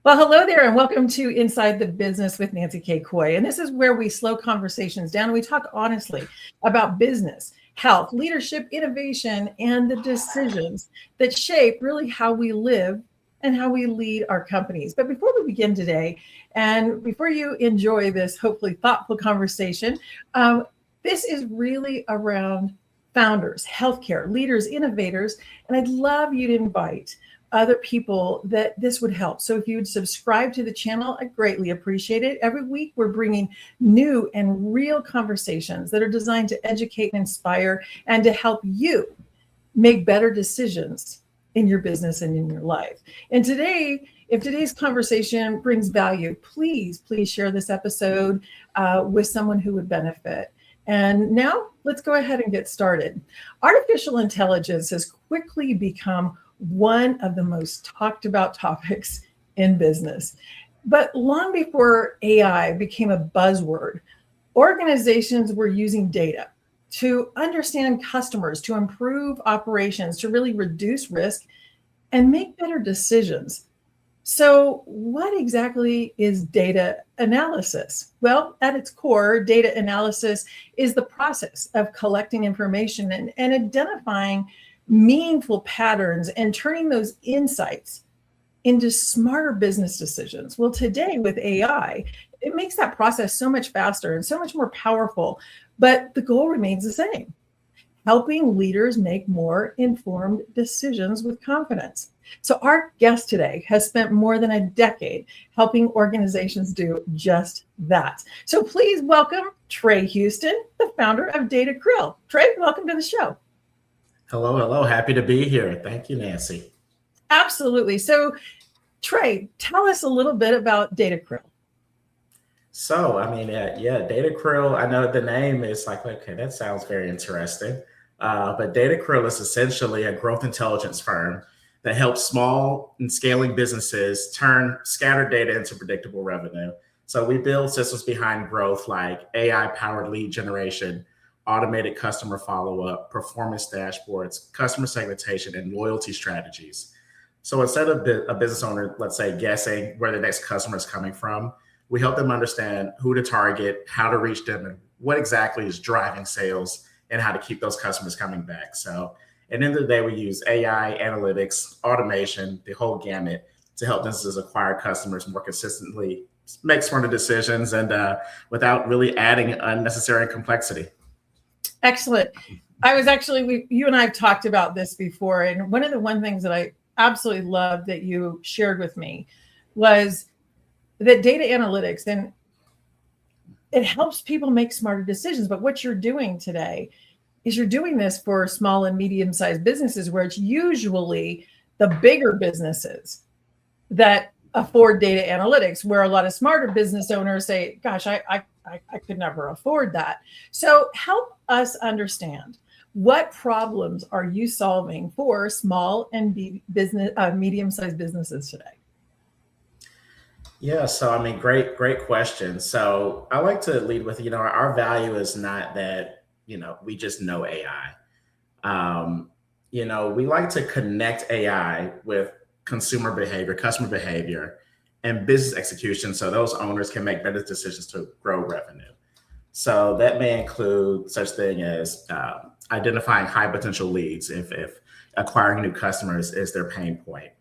Well, hello there, and welcome to Inside the Business with Nancy K. Coy. And this is where we slow conversations down and we talk honestly about business, health, leadership, innovation, and the decisions that shape really how we live and how we lead our companies. But before we begin today, and before you enjoy this hopefully thoughtful conversation, this is really around founders, healthcare, leaders, innovators, and I'd love you to invite other people that this would help. So if you would subscribe to the channel, I greatly appreciate it. Every week we're bringing new and real conversations that are designed to educate and inspire and to help you make better decisions in your business and in your life. And today, if today's conversation brings value, please share this episode with someone who would benefit. And now let's go ahead and get started. Artificial intelligence has quickly become one of the most talked about topics in business. But long before AI became a buzzword, organizations were using data to understand customers, to improve operations, to really reduce risk and make better decisions. So what exactly is data analysis? Well, at its core, data analysis is the process of collecting information and identifying meaningful patterns and turning those insights into smarter business decisions. Well, today with AI, it makes that process so much faster and so much more powerful, but the goal remains the same: helping leaders make more informed decisions with confidence. So our guest today has spent more than a decade helping organizations do just that. So please welcome Trey Houston, the founder of Data Krill. Trey, welcome to the show. Hello. Happy to be here. Thank you, Nancy. Absolutely. So, Trey, tell us a little bit about Data Krill. So, Data Krill, I know the name is like, okay, that sounds very interesting. But Data Krill is essentially a growth intelligence firm that helps small and scaling businesses turn scattered data into predictable revenue. So we build systems behind growth like AI-powered lead generation, automated customer follow-up, performance dashboards, customer segmentation, and loyalty strategies. So instead of a business owner, let's say, guessing where the next customer is coming from, we help them understand who to target, how to reach them, and what exactly is driving sales and how to keep those customers coming back. So at the end of the day, we use AI, analytics, automation, the whole gamut to help businesses acquire customers more consistently, make smarter decisions, and without really adding unnecessary complexity. Excellent. You and I have talked about this before. And one of the things that I absolutely love that you shared with me was that data analytics, and it helps people make smarter decisions. But what you're doing today is you're doing this for small and medium-sized businesses, where it's usually the bigger businesses that afford data analytics, where a lot of smarter business owners say, gosh, I could never afford that. So help us understand, what problems are you solving for small and medium-sized businesses today? Yeah, so great question. So I like to lead with, our value is not that, we just know AI. We like to connect AI with consumer behavior, customer behavior, and business execution, so those owners can make better decisions to grow revenue. So that may include such thing as identifying high potential leads if acquiring new customers is their pain point,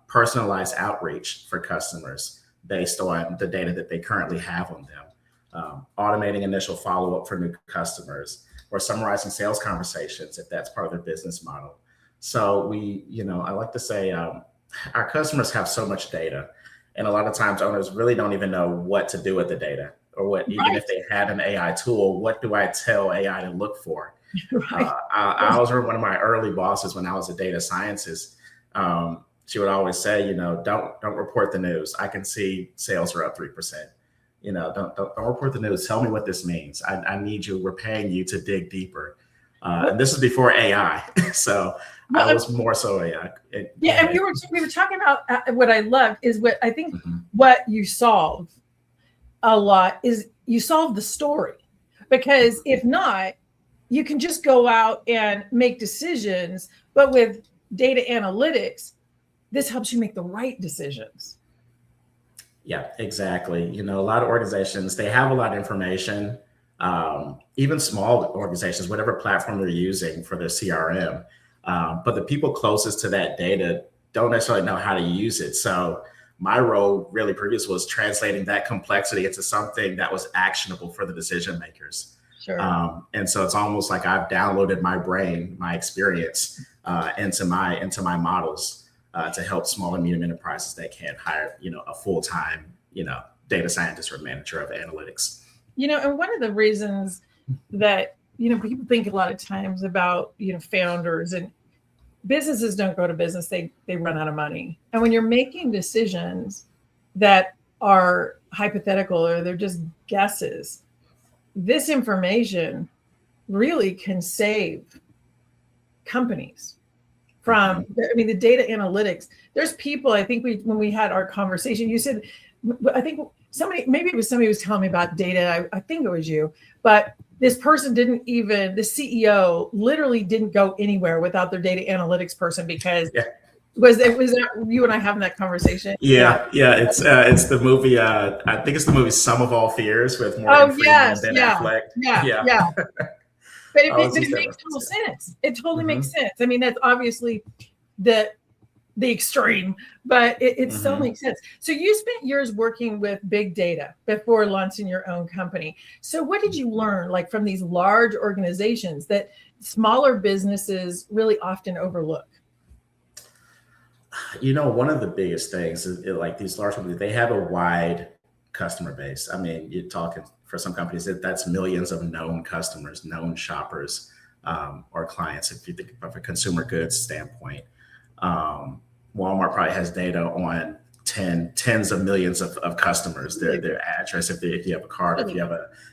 personalized outreach for customers based on the data that they currently have on them, automating initial follow-up for new customers, or summarizing sales conversations if that's part of their business model. So I like to say our customers have so much data, and a lot of times owners really don't even know what to do with the data, or what, even if they had an AI tool, what do I tell AI to look for? Right. I was one of my early bosses when I was a data scientist. She would always say, don't report the news. I can see sales are up 3%. Don't report the news. Tell me what this means. I need you. We're paying you to dig deeper. And this is before AI. So I was more so AI. And we were talking about what I love is what I think what you solve a lot is you solve the story, because if not, you can just go out and make decisions. But with data analytics, this helps you make the right decisions. Yeah, exactly. You know, a lot of organizations, they have a lot of information, even small organizations, whatever platform they're using for their CRM. But the people closest to that data don't necessarily know how to use it. So my role really previous was translating that complexity into something that was actionable for the decision makers. Sure. And so it's almost like I've downloaded my brain, my experience into my models to help small and medium enterprises that can't hire, a full time, data scientist or manager of analytics. And one of the reasons that, people think a lot of times about, founders and businesses don't go to business, they run out of money. And when you're making decisions that are hypothetical or they're just guesses, this information really can save companies from, the data analytics. There's people, I think when we had our conversation, you said, I think maybe it was somebody who was telling me about data. I think it was you, but this person the CEO literally didn't go anywhere without their data analytics person because was that you and I having that conversation? Yeah. It's the movie. I think it's the movie Sum of All Fears with Morgan Freeman and Ben Affleck. Yeah. But it makes total sense. It totally makes sense. I mean, that's obviously the extreme, but it still makes sense. So you spent years working with big data before launching your own company. So what did you learn, like from these large organizations that smaller businesses really often overlook? One of the biggest things is like these large companies, they have a wide customer base. I mean, you're talking for some companies that's millions of known customers, known shoppers, or clients. If you think of a consumer goods standpoint, Walmart probably has data on tens of millions of customers, their address, if you have a card, if you have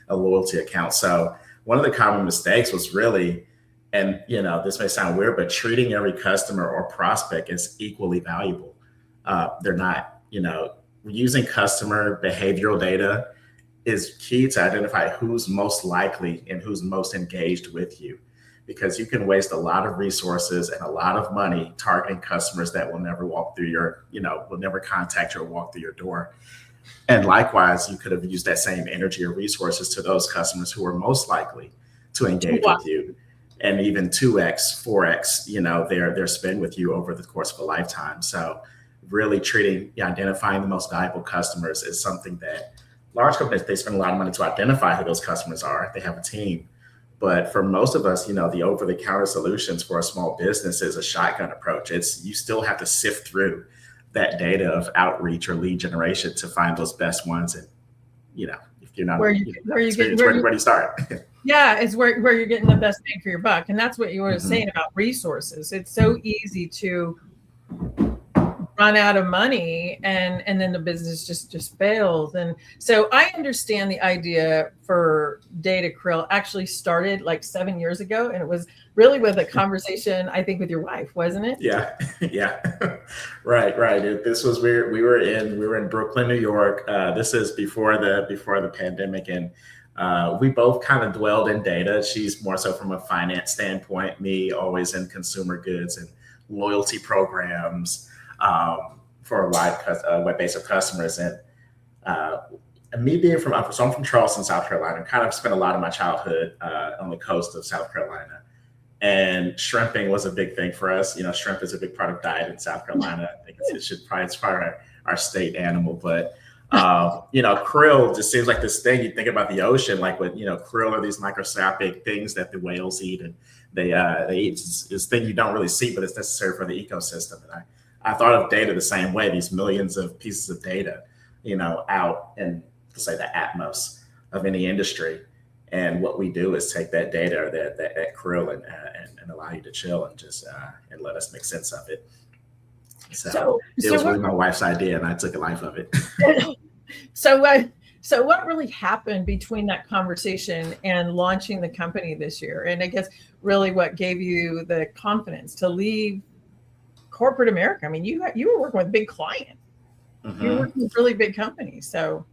a loyalty account. So one of the common mistakes was really, and this may sound weird, but treating every customer or prospect as equally valuable. They're not. Using customer behavioral data is key to identify who's most likely and who's most engaged with you, because you can waste a lot of resources and a lot of money targeting customers that will never walk through will never contact you or walk through your door. And likewise, you could have used that same energy or resources to those customers who are most likely to engage with you, and even 2x, 4x, their spend with you over the course of a lifetime. So really identifying the most valuable customers is something that large companies, they spend a lot of money to identify who those customers are. They have a team. But for most of us, the over-the-counter solutions for a small business is a shotgun approach. You still have to sift through that data of outreach or lead generation to find those best ones. And, if you're not, where do you start? Yeah, it's where you're getting the best bang for your buck. And that's what you were saying about resources. It's so easy to run out of money and then the business just fails. And so I understand the idea for Data Krill actually started like 7 years ago, and it was really with a conversation, I think, with your wife, wasn't it? Yeah. Right. This was we were in Brooklyn, New York. This is before the pandemic, and we both kind of dwelled in data. She's more so from a finance standpoint, me always in consumer goods and loyalty programs, for a wide base of customers. And me being I'm from Charleston, South Carolina, kind of spent a lot of my childhood on the coast of South Carolina. And shrimping was a big thing for us. Shrimp is a big part of diet in South Carolina. I think it's probably our state animal. But krill just seems like this thing you think about the ocean, like with krill are these microscopic things that the whales eat, and they eat. It's this thing you don't really see, but it's necessary for the ecosystem. And I thought of data the same way, these millions of pieces of data, out in, let's say, the atmos of any industry. And what we do is take that data, that krill, and allow you to chill and just and let us make sense of it. So it was really my wife's idea, and I took a life of it. So what really happened between that conversation and launching the company this year? And I guess really what gave you the confidence to leave corporate America? I mean, you were working with big clients. You were working with really big companies. So,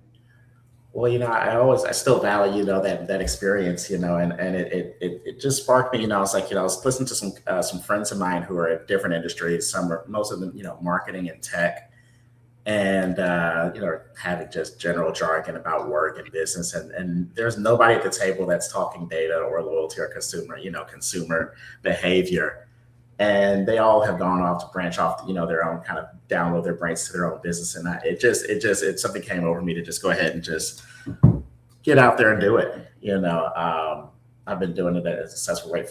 well, I still value, that experience, and it just sparked me. I was like, I was listening to some friends of mine who are in different industries. Most of them, marketing and tech. and having just general jargon about work and business, and there's nobody at the table that's talking data or loyalty or consumer behavior. And they all have gone off to branch off, their own kind of download their brains to their own business. And it something came over me to just go ahead and just get out there and do it. I've been doing it at a successful rate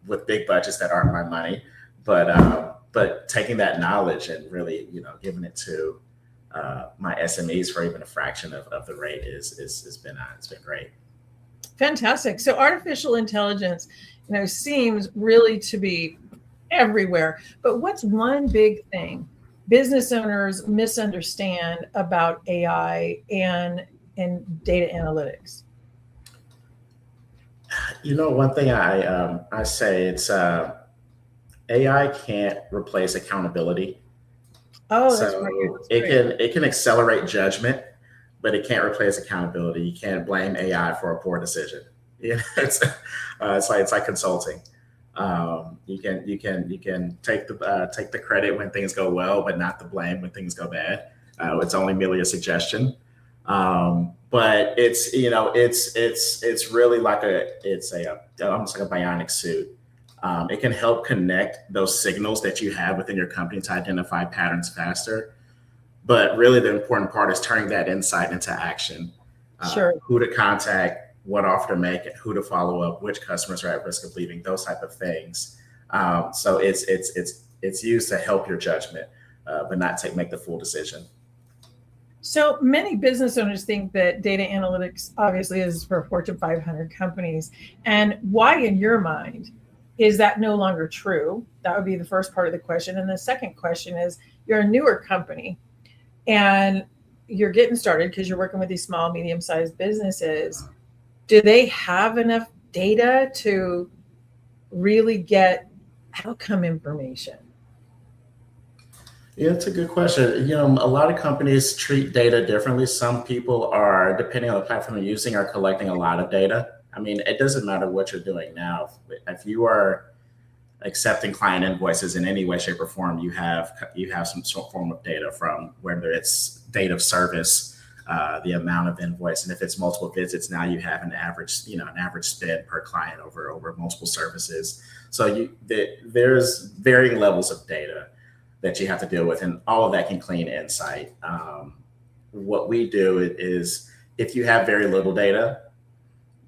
with big budgets that aren't my money, but taking that knowledge and really, giving it to my SMEs for even a fraction of the rate it's been great. Fantastic. So artificial intelligence, seems really to be everywhere. But what's one big thing business owners misunderstand about AI and data analytics? One thing I say, it's AI can't replace accountability. Oh, so that's right. it can accelerate judgment, but it can't replace accountability. You can't blame AI for a poor decision. It's like consulting. You can take the credit when things go well, but not the blame when things go bad. It's only merely a suggestion. But it's really like almost like a bionic suit. It can help connect those signals that you have within your company to identify patterns faster. But really the important part is turning that insight into action. Sure. Who to contact, what offer to make, who to follow up, which customers are at risk of leaving, those type of things. So it's used to help your judgment, but not make the full decision. So many business owners think that data analytics obviously is for Fortune 500 companies. And why, in your mind, is that no longer true? That would be the first part of the question. And the second question is, you're a newer company and you're getting started because you're working with these small, medium-sized businesses. Do they have enough data to really get outcome information? Yeah, it's a good question. A lot of companies treat data differently. Some people are, depending on the platform you're using, are collecting a lot of data. I mean, it doesn't matter what you're doing now. If you are accepting client invoices in any way, shape, or form, you have some sort of form of data, from whether it's date of service, the amount of invoice, and if it's multiple visits, now you have an average spend per client over multiple services. So there's varying levels of data that you have to deal with, and all of that can clean insight. What we do is, if you have very little data,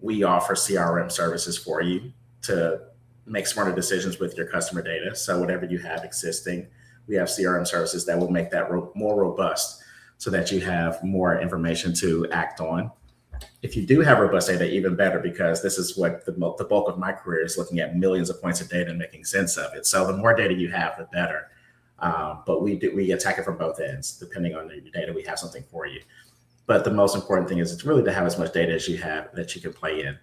we offer CRM services for you to make smarter decisions with your customer data. So whatever you have existing, we have CRM services that will make that more robust, so that you have more information to act on. If you do have robust data, even better, because this is what the bulk of my career is, looking at millions of points of data and making sense of it. So the more data you have, the better. But we attack it from both ends. Depending on your data, we have something for you. But the most important thing is, it's really to have as much data as you have that you can play in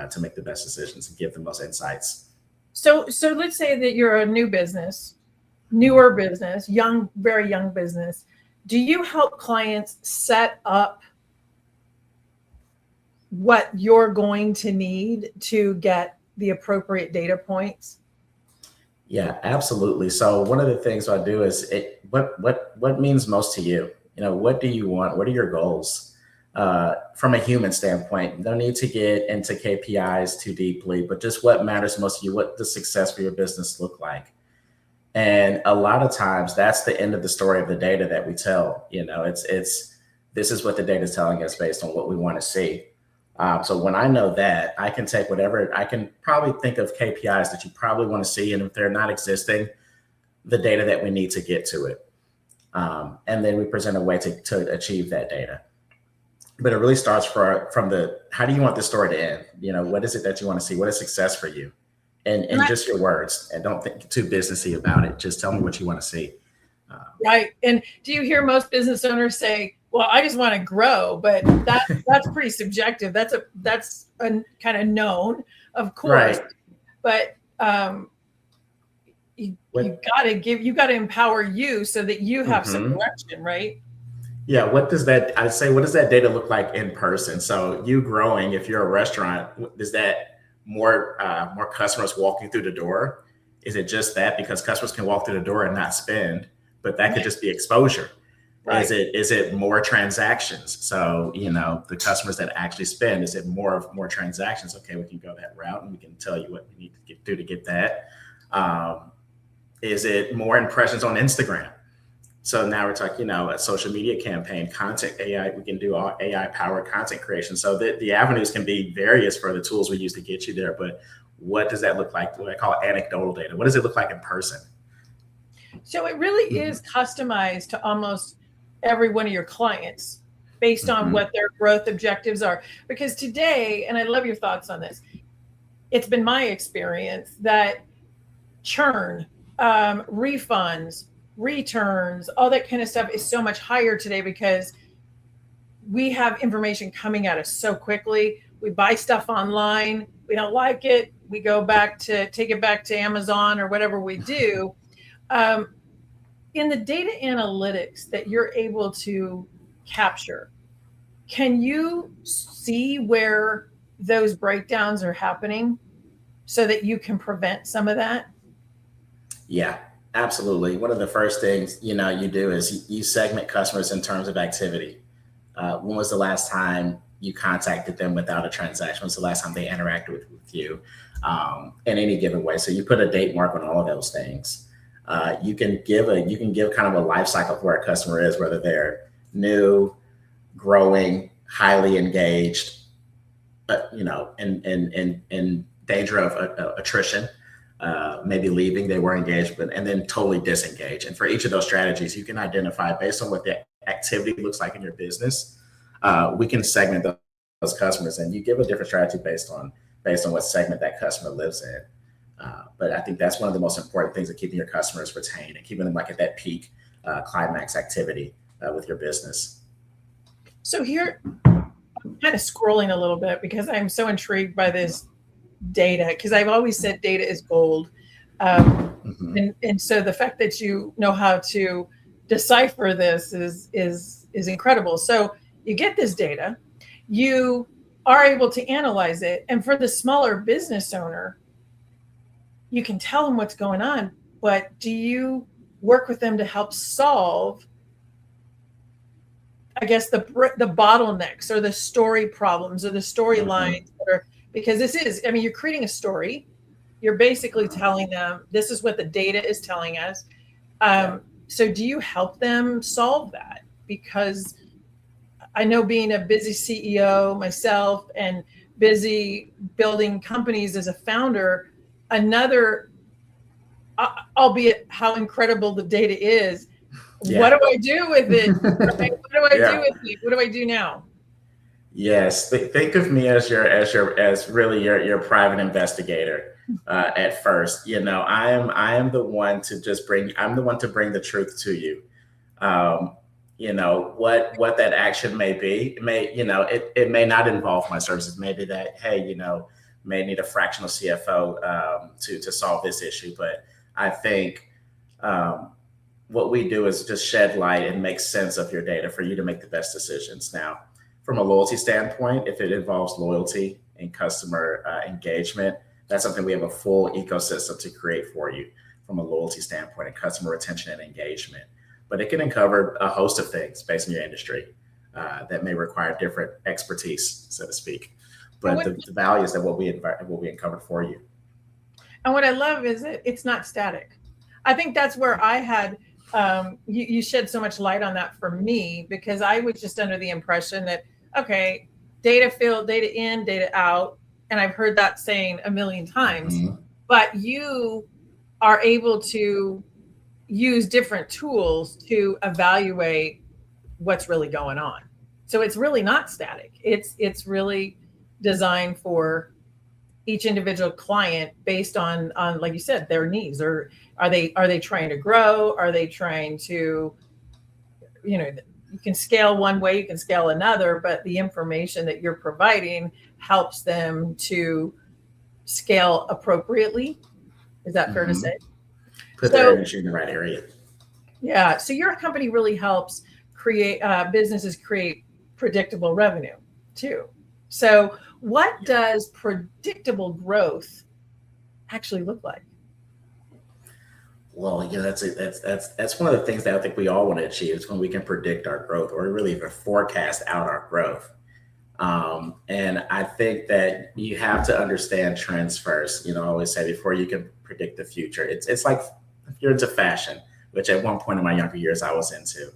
to make the best decisions and give the most insights. So let's say that you're a newer business, very young business. Do you help clients set up what you're going to need to get the appropriate data points? Yeah, absolutely. So one of the things I do is, what means most to you? What do you want? What are your goals? From a human standpoint, no need to get into KPIs too deeply, but just what matters most to you. What does success for your business look like? And a lot of times that's the end of the story of the data that we tell. This is what the data is telling us based on what we want to see. So when I know that, I can take whatever, I can probably think of KPIs that you probably want to see. And if they're not existing, the data that we need to get to it. And then we present a way to achieve that data. But it really starts from how do you want this story to end? What is it that you want to see? What is success for you? And just your words, and don't think too businessy about it. Just tell me what you want to see. Right. And do you hear most business owners say, well, I just want to grow, but that's pretty subjective. That's a kind of known, of course, right. But you got to empower you so that you have some direction, right? Yeah. What does that data look like in person? So you growing, if you're a restaurant, is that more customers walking through the door? Is it just that? Because customers can walk through the door and not spend, but that could just be exposure. Right. Is it more transactions? So, the customers that actually spend, is it more transactions? Okay, we can go that route and we can tell you what we need to do to get that. Is it more impressions on Instagram? So now we're talking, a social media campaign, content AI. We can do all AI powered content creation. So the avenues can be various for the tools we use to get you there. But what does that look like? What I call anecdotal data. What does it look like in person? So it really is customized to almost every one of your clients based on what their growth objectives are. Because today, and I love your thoughts on this, it's been my experience that churn, refunds, returns, all that kind of stuff is so much higher today because we have information coming at us so quickly. We buy stuff online, we don't like it, we take it back to Amazon or whatever we do. In the data analytics that you're able to capture, can you see where those breakdowns are happening so that you can prevent some of that? Yeah, absolutely. One of the first things, you do is you segment customers in terms of activity. When was the last time you contacted them without a transaction? When was the last time they interacted with you in any given way? So you put a date mark on all of those things. You can give kind of a life cycle of where a customer is, whether they're new, growing, highly engaged, in danger of attrition, maybe leaving, they were engaged, and then totally disengaged. And for each of those strategies, you can identify based on what the activity looks like in your business. We can segment those customers, and you give a different strategy based on what segment that customer lives in. But I think that's one of the most important things of keeping your customers retained and keeping them like at that peak climax activity with your business. So here, I'm kind of scrolling a little bit because I'm so intrigued by this data, because I've always said data is gold. And so the fact that you know how to decipher this is incredible. So you get this data, you are able to analyze it. And for the smaller business owner, you can tell them what's going on, but do you work with them to help solve, I guess, the bottlenecks or the story problems or the storylines that are, because this is, I mean, you're creating a story. You're basically telling them, this is what the data is telling us. So do you help them solve that? Because I know, being a busy CEO myself and busy building companies as a founder, albeit how incredible the data is, what do I do with it? Right? What do I do with it? What do I do now? Yes, think of me as really your private investigator at first. I am the one to bring the truth to you. What that action may be. It may not involve my services. Maybe that, hey, may need a fractional CFO to solve this issue. But I think what we do is just shed light and make sense of your data for you to make the best decisions. Now, from a loyalty standpoint, if it involves loyalty and customer engagement, that's something we have a full ecosystem to create for you from a loyalty standpoint and customer retention and engagement. But it can uncover a host of things based on your industry that may require different expertise, so to speak. But the value is that what we uncovered for you. And what I love is it's not static. I think that's where I had, you shed so much light on that for me, because I was just under the impression that, okay, data fill, data in, data out. And I've heard that saying a million times, but you are able to use different tools to evaluate what's really going on. So it's really not static. It's really designed for each individual client based on, like you said, their needs. Or are they trying to grow? Are they trying to, you can scale one way, you can scale another, but the information that you're providing helps them to scale appropriately. Is that fair to say? Put their energy in the right area. Yeah. So your company really helps create businesses create predictable revenue too. So what does predictable growth actually look like? Well, that's one of the things that I think we all want to achieve is when we can predict our growth or really even forecast out our growth. And I think that you have to understand trends first. I always say before you can predict the future, it's like if you're into fashion, which at one point in my younger years I was into.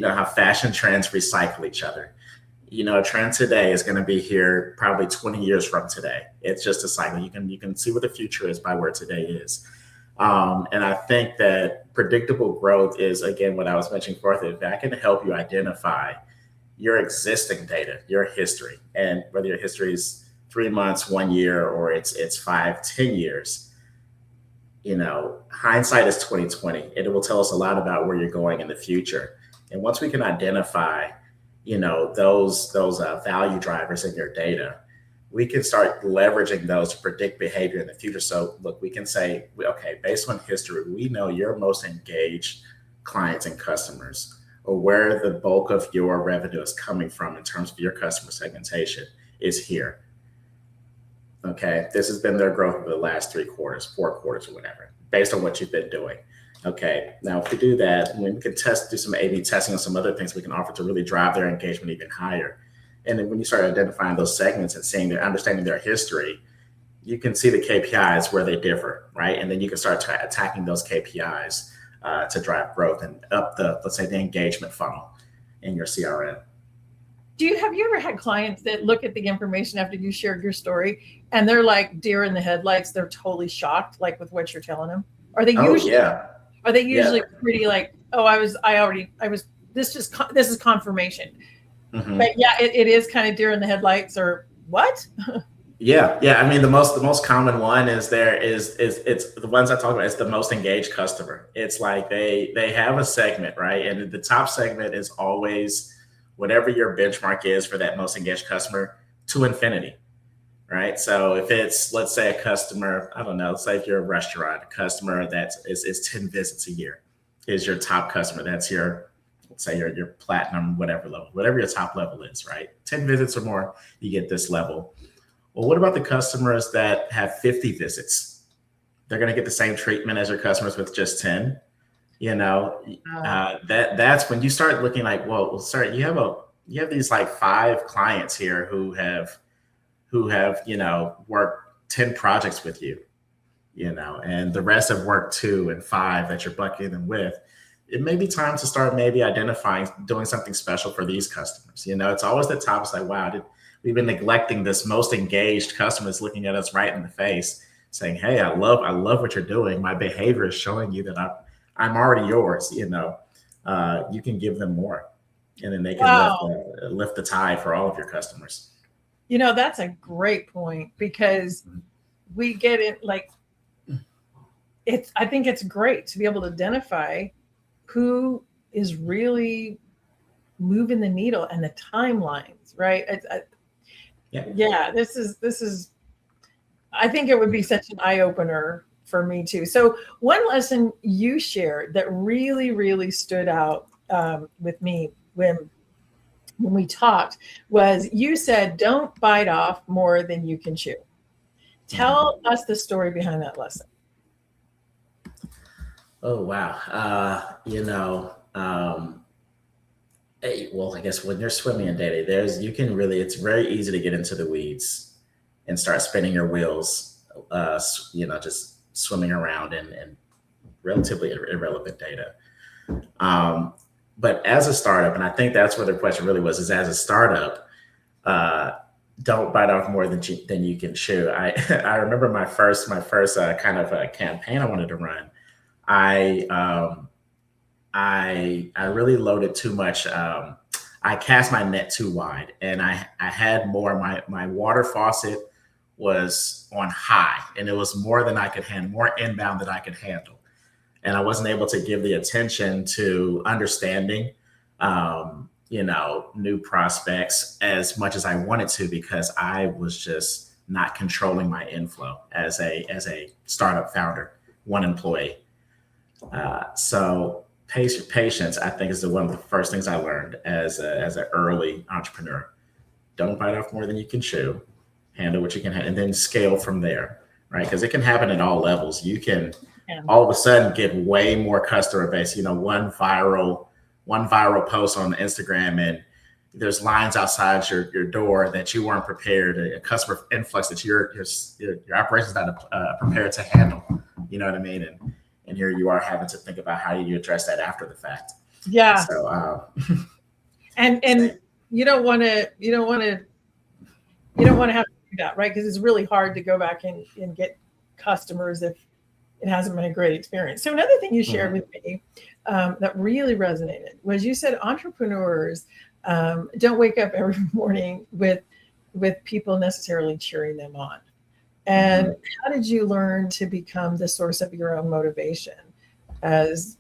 How fashion trends recycle each other. A trend today is going to be here probably 20 years from today. It's just a cycle. You can see what the future is by where today is. And I think that predictable growth is, again, what I was mentioning forth, if I can help you identify your existing data, your history, and whether your history is 3 months, 1 year, or it's 5, 10 years. Hindsight is 2020, and it will tell us a lot about where you're going in the future. And once we can identify, those value drivers in your data, we can start leveraging those to predict behavior in the future. So look, we can say, okay, based on history, we know your most engaged clients and customers, or where the bulk of your revenue is coming from in terms of your customer segmentation is here. Okay, this has been their growth over the last 3 quarters, 4 quarters, or whatever, based on what you've been doing. Okay, now if we do that, we can do some A/B testing on some other things we can offer to really drive their engagement even higher. And then when you start identifying those segments and understanding their history, you can see the KPIs where they differ, right? And then you can start attacking those KPIs to drive growth and up let's say, the engagement funnel in your CRM. Have you ever had clients that look at the information after you shared your story and they're like deer in the headlights? They're totally shocked, like with what you're telling them. Are they usually pretty like, oh, this is confirmation. Mm-hmm. But yeah, it is kind of deer in the headlights, or what? Yeah. I mean, the most common one is it's the ones I talk about. It's the most engaged customer. It's like they have a segment, right? And the top segment is always whatever your benchmark is for that most engaged customer to infinity, right? So if it's, let's say, a customer, I don't know, let's say if you're a restaurant, a customer that is 10 visits a year is your top customer. That's let's say your platinum, whatever level, whatever your top level is, right? 10 visits or more, you get this level. Well, what about the customers that have 50 visits? They're going to get the same treatment as your customers with just 10. That's when you start looking like, well, sir, you have these like 5 clients here who have worked 10 projects with you, and the rest have worked 2 and 5 that you're bucketing them with. It may be time to start maybe identifying, doing something special for these customers. It's always the top. It's like, wow, we've been neglecting this most engaged customers looking at us right in the face saying, hey, I love what you're doing. My behavior is showing you that I'm already yours. You can give them more, and then they can lift the tide for all of your customers. That's a great point, because we get it. Like, I think it's great to be able to identify who is really moving the needle and the timelines, right? This is, I think it would be such an eye opener for me too. So one lesson you shared that really, really stood out with me when we talked was, you said, don't bite off more than you can chew. Tell us the story behind that lesson. Oh, wow. Well, I guess when you're swimming in data, it's very easy to get into the weeds and start spinning your wheels, just swimming around in relatively irrelevant data. But as a startup, and I think that's where the question really was, is as a startup, don't bite off more than you can chew. I remember my first kind of campaign I wanted to run. I really loaded too much. I cast my net too wide, and I had more. My water faucet was on high, and it was more than I could handle, more inbound than I could handle. And I wasn't able to give the attention to understanding, new prospects as much as I wanted to, because I was just not controlling my inflow as a startup founder, one employee. So patience, I think, is one of the first things I learned as an early entrepreneur. Don't bite off more than you can chew. Handle what you can handle, and then scale from there, right? Because it can happen at all levels. You can And all of a sudden get way more customer base. One viral post on Instagram, and there's lines outside your door that you weren't prepared, a customer influx that your operations not prepared to handle. You know what I mean? And here you are having to think about how you address that after the fact. yeah. So And you don't want to have to do that, right? Because it's really hard to go back and get customers if it hasn't been a great experience. So another thing you shared with me that really resonated was you said entrepreneurs don't wake up every morning with people necessarily cheering them on. And how did you learn to become the source of your own motivation as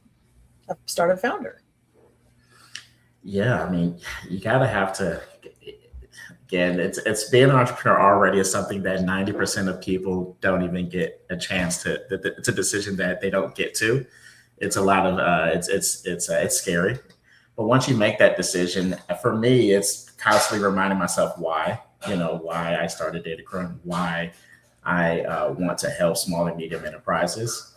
a startup founder? Yeah, I mean, you gotta have to. Again, it's being an entrepreneur already is something that 90% of people don't even get a chance to. It's a decision that they don't get to. It's a lot of it's scary, but once you make that decision, for me, it's constantly reminding myself why I started Data Krill, why I want to help small and medium enterprises.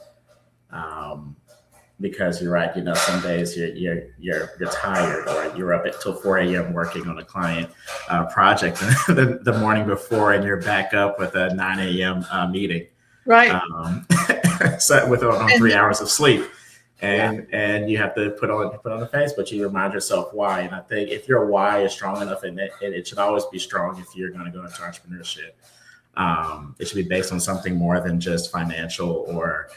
Because you're right, some days you're tired, or you're up until 4 a.m. working on a client project the morning before, and you're back up with a 9 a.m. Meeting, right? So with on 3 hours of sleep, and you have to put on the face, but you remind yourself why. And I think if your why is strong enough, and it should always be strong if you're going to go into entrepreneurship, it should be based on something more than just financial or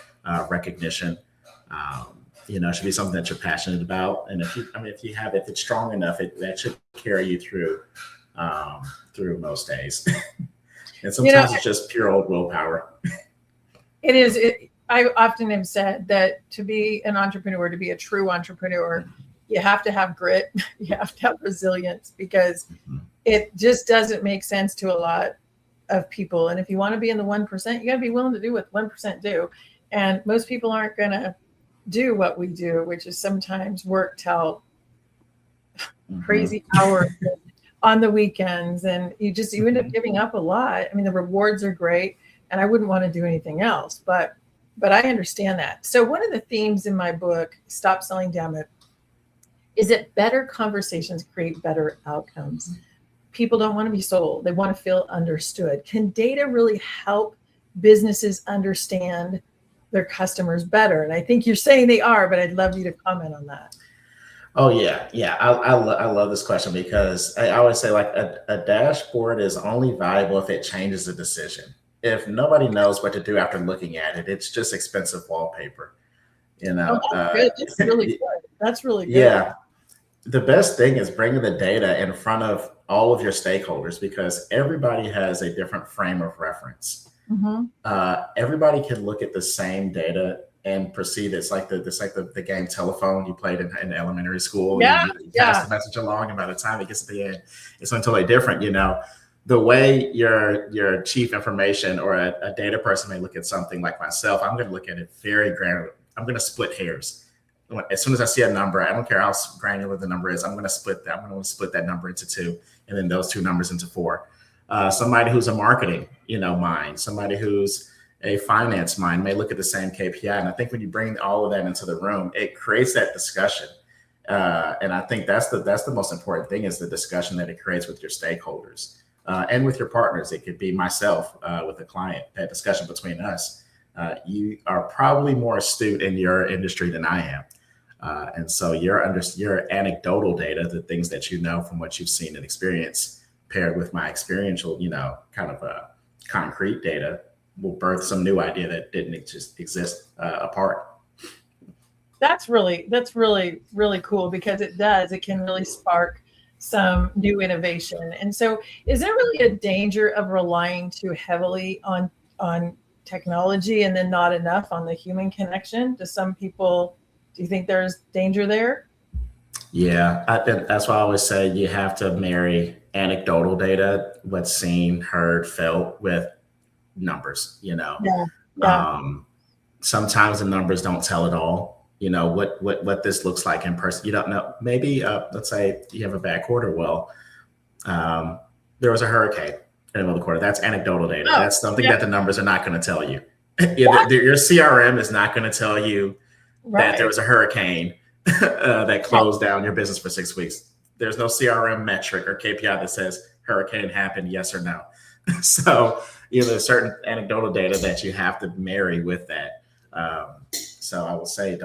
recognition. It should be something that you're passionate about, and if it's strong enough, that should carry you through most days. And sometimes it's just pure old willpower. It is. I often have said that to be an entrepreneur, to be a true entrepreneur, you have to have grit, you have to have resilience, because it just doesn't make sense to a lot of people. And if you want to be in the 1%, you got to be willing to do what 1% do. And most people aren't going to do what we do, which is sometimes work till crazy hours on the weekends. And you end up giving up a lot. I mean, the rewards are great, and I wouldn't want to do anything else, but I understand that. So one of the themes in my book, Stop Selling Damn It, is that better conversations create better outcomes. People don't want to be sold. They want to feel understood. Can data really help businesses understand their customers better? And I think you're saying they are, but I'd love you to comment on that. Oh yeah. I love this question, because I always say, like, a dashboard is only valuable if it changes the decision. If nobody knows what to do after looking at it, it's just expensive wallpaper. That's good. That's really good. That's really good. Yeah. The best thing is bringing the data in front of all of your stakeholders, because everybody has a different frame of reference. Everybody can look at the same data and perceive it's like the game telephone you played in elementary school. Yeah, you pass the message along, and by the time it gets to the end, it's something totally different. The way your chief information or a data person may look at something, like myself, I'm going to look at it very granular. I'm going to split hairs. As soon as I see a number, I don't care how granular the number is, I'm going to split that number into two, and then those two numbers into four. Somebody who's a marketing, mind, somebody who's a finance mind may look at the same KPI. And I think when you bring all of that into the room, it creates that discussion. And I think that's the most important thing, is the discussion that it creates with your stakeholders and with your partners. It could be myself with a client, that discussion between us. You are probably more astute in your industry than I am. And so your anecdotal data, the things that you know from what you've seen and experienced, paired with my experiential, kind of concrete data, will birth some new idea that didn't exist apart. That's really, really cool, because it can really spark some new innovation. And so is there really a danger of relying too heavily on technology and then not enough on the human connection? Do you think there's danger there? Yeah, that's why I always say you have to marry anecdotal data, what's seen, heard, felt, with numbers. Sometimes the numbers don't tell it all. What this looks like in person. You don't know. Maybe let's say you have a bad quarter. Well, there was a hurricane in the middle of the quarter. That's anecdotal data. That's something that the numbers are not going to tell you. Your CRM is not going to tell you that there Right. was a hurricane that closed down your business for 6 weeks. There's no CRM metric or KPI that says hurricane happened, yes or no. So, there's certain anecdotal data that you have to marry with that. So I will say, you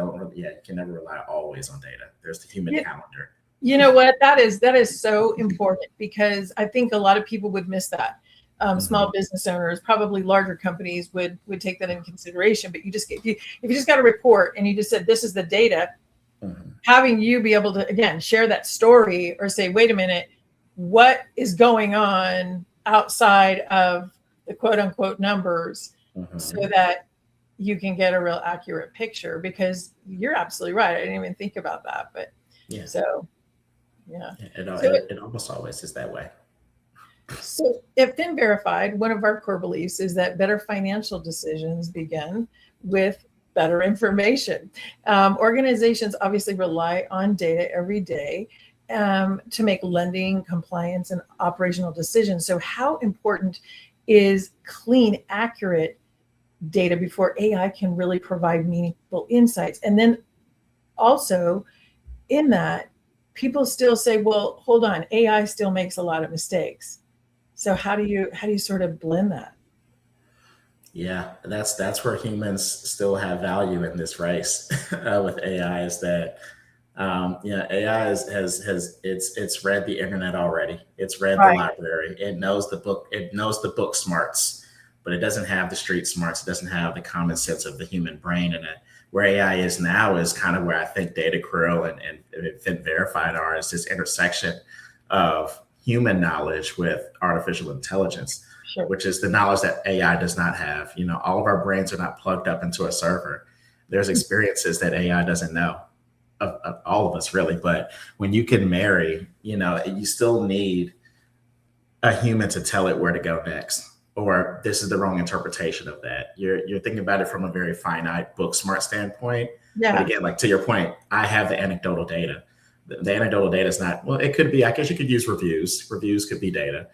can never rely always on data. There's the human calendar. You know what? That is so important, because I think a lot of people would miss that. Small business owners, probably larger companies would take that into consideration. But if you just got a report and you just said, this is the data, having you be able to, again, share that story or say, wait a minute, what is going on outside of the quote unquote numbers, so that you can get a real accurate picture. Because you're absolutely right. I didn't even think about that. But it almost always is that way. So if then verified, one of our core beliefs is that better financial decisions begin with better information. Organizations obviously rely on data every day to make lending, compliance, and operational decisions. So how important is clean, accurate data before AI can really provide meaningful insights? And then also in that, people still say, well, hold on, AI still makes a lot of mistakes. So how do you sort of blend that? Yeah, that's where humans still have value in this race with AI. Is that AI has read the internet already. It's read the library. It knows the book. It knows the book smarts, but it doesn't have the street smarts. It doesn't have the common sense of the human brain in it. Where AI is now is kind of where I think Data Krill and Verified are, is this intersection of human knowledge with artificial intelligence, which is the knowledge that AI does not have. All of our brains are not plugged up into a server. There's experiences that AI doesn't know, of all of us really. But when you can marry, you still need a human to tell it where to go next, or this is the wrong interpretation of that. You're thinking about it from a very finite book smart standpoint. Yeah. But again, like to your point, I have the anecdotal data. The anecdotal data is not, well, it could be, I guess you could use reviews. Reviews could be data,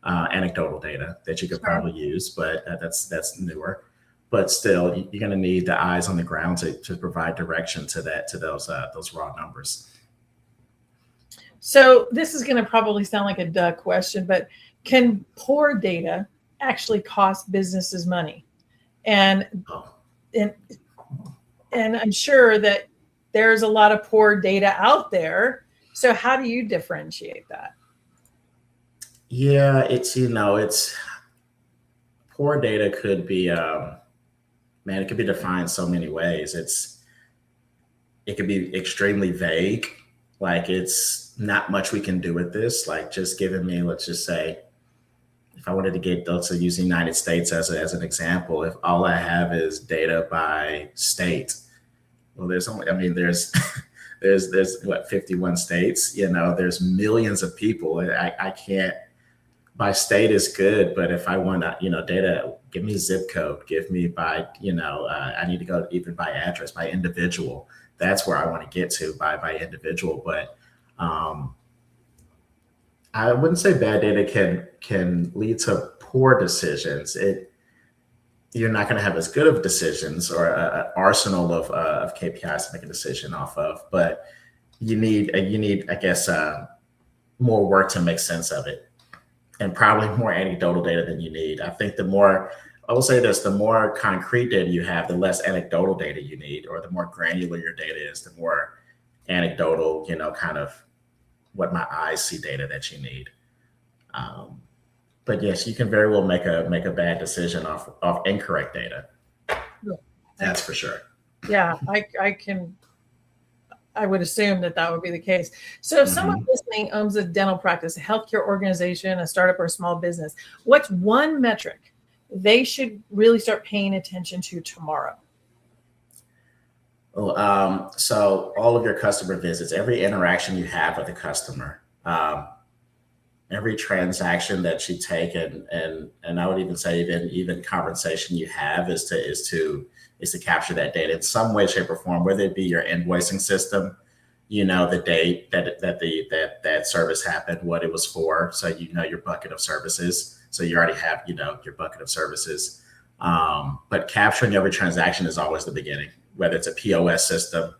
anecdotal data that you could probably use, but that's newer. But still, you're going to need the eyes on the ground to provide direction to those raw numbers. So this is going to probably sound like a duh question, but can poor data actually cost businesses money? And I'm sure that there's a lot of poor data out there. So how do you differentiate that? Yeah, it's poor data could be, it could be defined so many ways. It could be extremely vague. Like it's not much we can do with this. Like just giving me, let's just say, if I wanted to use the United States as an example, if all I have is data by state, well, there's what, 51 states, there's millions of people. I can't, by state is good, but if I want data, give me zip code, give me by, I need to go even by address, by individual. That's where I want to get to by individual. But I wouldn't say bad data can lead to poor decisions. You're not going to have as good of decisions or an arsenal of KPIs to make a decision off of, but you need, I guess, more work to make sense of it, and probably more anecdotal data than you need. I think the more concrete data you have, the less anecdotal data you need, or the more granular your data is, the more anecdotal, kind of what my eyes see data that you need. But yes, you can very well make a bad decision off incorrect data. That's for sure. Yeah, I would assume that would be the case. So if someone listening owns a dental practice, a healthcare organization, a startup, or a small business, what's one metric they should really start paying attention to tomorrow? So all of your customer visits, every interaction you have with a customer, every transaction that you take, and I would even say even conversation you have is to capture that data in some way, shape, or form, whether it be your invoicing system, the date that service happened, what it was for, so your bucket of services. So you already have your bucket of services. But capturing every transaction is always the beginning, whether it's a POS system,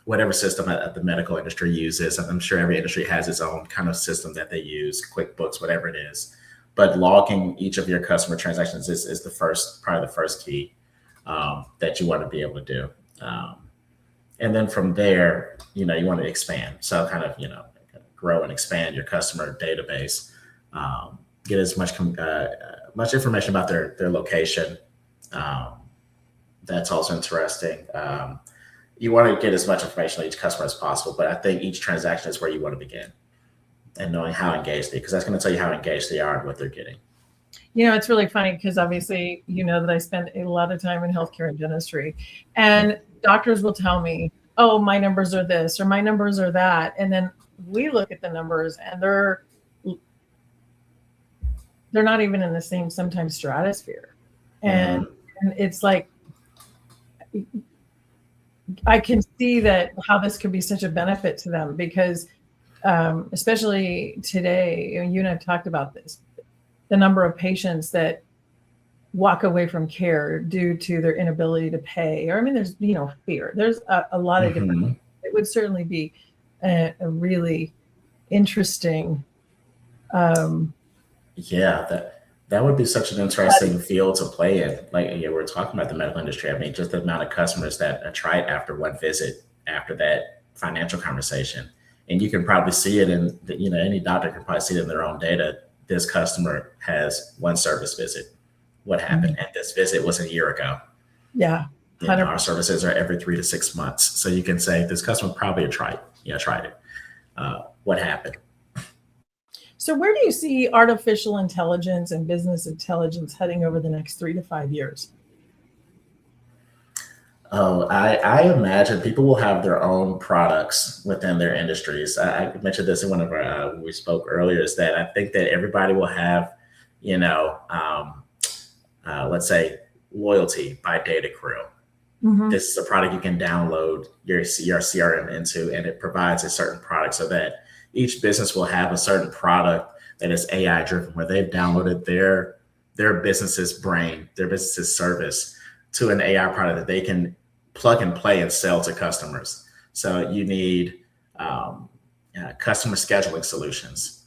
whatever system that the medical industry uses. I'm sure every industry has its own kind of system that they use, QuickBooks, whatever it is. But logging each of your customer transactions is probably the first key that you want to be able to do. And then from there, you want to expand. So kind of, grow and expand your customer database, get as much information about their location. That's also interesting. You want to get as much information on each customer as possible, but I think each transaction is where you want to begin, and knowing how engaged they, because that's going to tell you how engaged they are and what they're getting. It's really funny because obviously, that I spend a lot of time in healthcare and dentistry, and doctors will tell me, oh, my numbers are this or my numbers are that. And then we look at the numbers and they're not even in the same sometimes stratosphere. And it's like, I can see that how this could be such a benefit to them because especially today, you and I've talked about this, the number of patients that walk away from care due to their inability to pay, or there's fear. There's a lot of different. It would certainly be a really interesting. That would be such an interesting field to play in. Like, we're talking about the medical industry. Just the amount of customers that are tried after one visit, after that financial conversation, and you can probably see it in any doctor can probably see it in their own data. This customer has one service visit. What happened at this visit was a year ago. Yeah. Our services are every 3 to 6 months. So you can say this customer probably tried it. What happened? So where do you see artificial intelligence and business intelligence heading over the next 3 to 5 years? Oh, I imagine people will have their own products within their industries. I mentioned this in one of our, when we spoke earlier, is that I think that everybody will have, let's say loyalty by Data Krill. This is a product you can download your CRM into, and it provides a certain product so that each business will have a certain product that is AI driven, where they've downloaded their business's brain, their business's service to an AI product that they can plug and play and sell to customers. So you need customer scheduling solutions.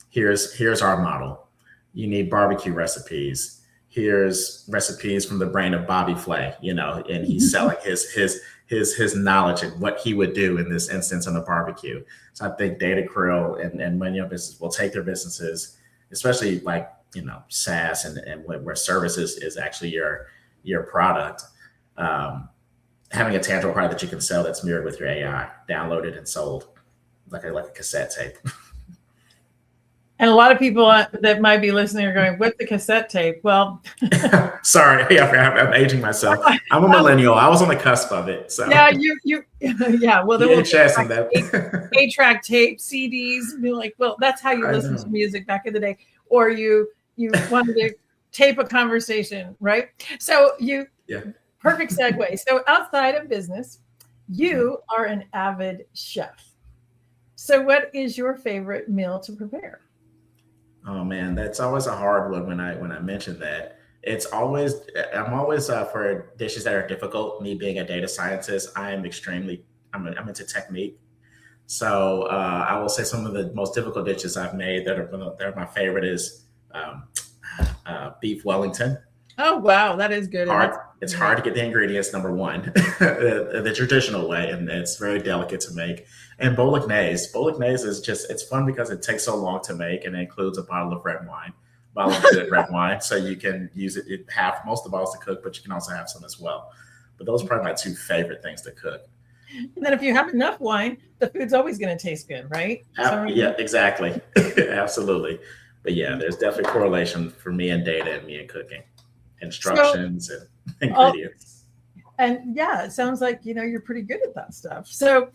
Here's our model. You need barbecue recipes. Here's recipes from the brain of Bobby Flay, and he's selling his knowledge and what he would do in this instance on the barbecue. So I think Data Krill and many businesses will take their businesses, especially like, SaaS and where services is actually your product, having a tangible product that you can sell that's mirrored with your AI, downloaded and sold like a cassette tape. And a lot of people that might be listening are going, what's the cassette tape? Well, sorry, I'm aging myself. I'm a millennial. I was on the cusp of it. So yeah, well, there will be that 8-track tape, CDs. Be like, well, that's how you listen to music back in the day. Or you wanted to tape a conversation, right? So perfect segue. So outside of business, you are an avid chef. So what is your favorite meal to prepare? Oh man, that's always a hard one when I mention that. I'm always for dishes that are difficult. Me being a data scientist, I'm into technique. So I will say some of the most difficult dishes I've made that are my favorite is beef Wellington. Oh wow, that is good. It's hard to get the ingredients, number one, the traditional way, and it's very delicate to make. And bolognese is it's fun because it takes so long to make, and it includes a bottle of red good red wine. So you can use it half, most of the bottles to cook, but you can also have some as well. But those are probably my two favorite things to cook. And then if you have enough wine, the food's always going to taste good, right? Yeah, exactly. Absolutely. But yeah, there's definitely correlation for me and data and me and cooking. Instructions and ingredients. And yeah, it sounds like, you're pretty good at that stuff. So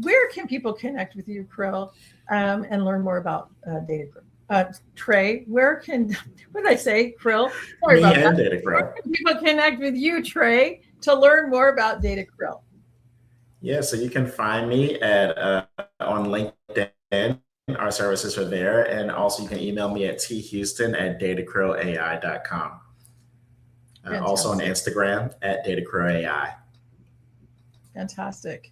where can people connect with you, Krill, and learn more about Data Krill? Trey, what did I say? Krill? Sorry about that. Data Krill. Where can people connect with you, Trey, to learn more about Data Krill? Yeah, so you can find me on LinkedIn. Our services are there. And also you can email me at thouston@datakrillai.com. Also on Fantastic. Instagram at Data Krill AI. Fantastic.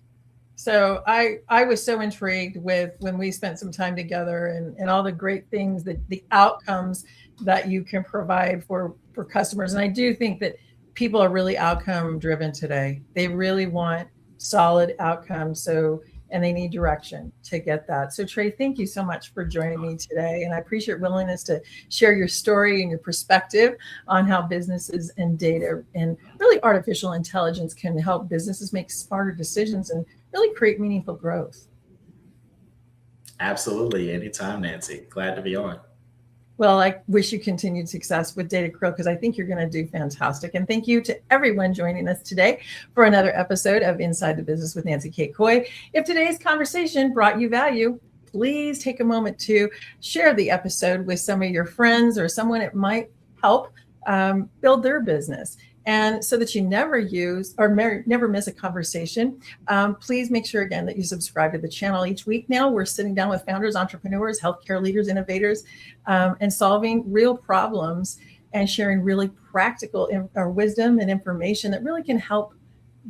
So I was so intrigued with when we spent some time together and all the great things that the outcomes that you can provide for customers. And I do think that people are really outcome driven today. They really want solid outcomes. So and they need direction to get that. So Trey, thank you so much for joining me today. And I appreciate your willingness to share your story and your perspective on how businesses and data and really artificial intelligence can help businesses make smarter decisions and really create meaningful growth. Absolutely. Anytime, Nancy. Glad to be on. Well, I wish you continued success with Data Krill because I think you're going to do fantastic. And thank you to everyone joining us today for another episode of Inside the Business with Nancy K. Coy. If today's conversation brought you value, please take a moment to share the episode with some of your friends or someone it might help build their business. And so that you never never miss a conversation, please make sure again that you subscribe to the channel each week. Now we're sitting down with founders, entrepreneurs, healthcare leaders, innovators, and solving real problems and sharing really practical wisdom and information that really can help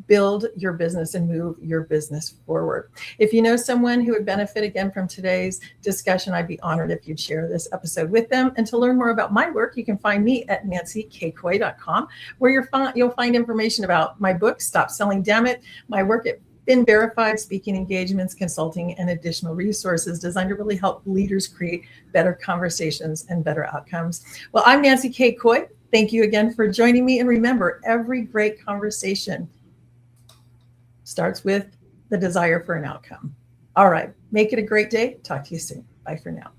build your business and move your business forward. If you know someone who would benefit again from today's discussion, I'd be honored if you'd share this episode with them. And to learn more about my work, you can find me at nancykcoy.com, where you'll find information about my book, Stop Selling, Damn It, my work at Been Verified, speaking engagements, consulting, and additional resources designed to really help leaders create better conversations and better outcomes. Well, I'm Nancy K. Coy. Thank you again for joining me. And remember, every great conversation starts with the desire for an outcome. All right. Make it a great day. Talk to you soon. Bye for now.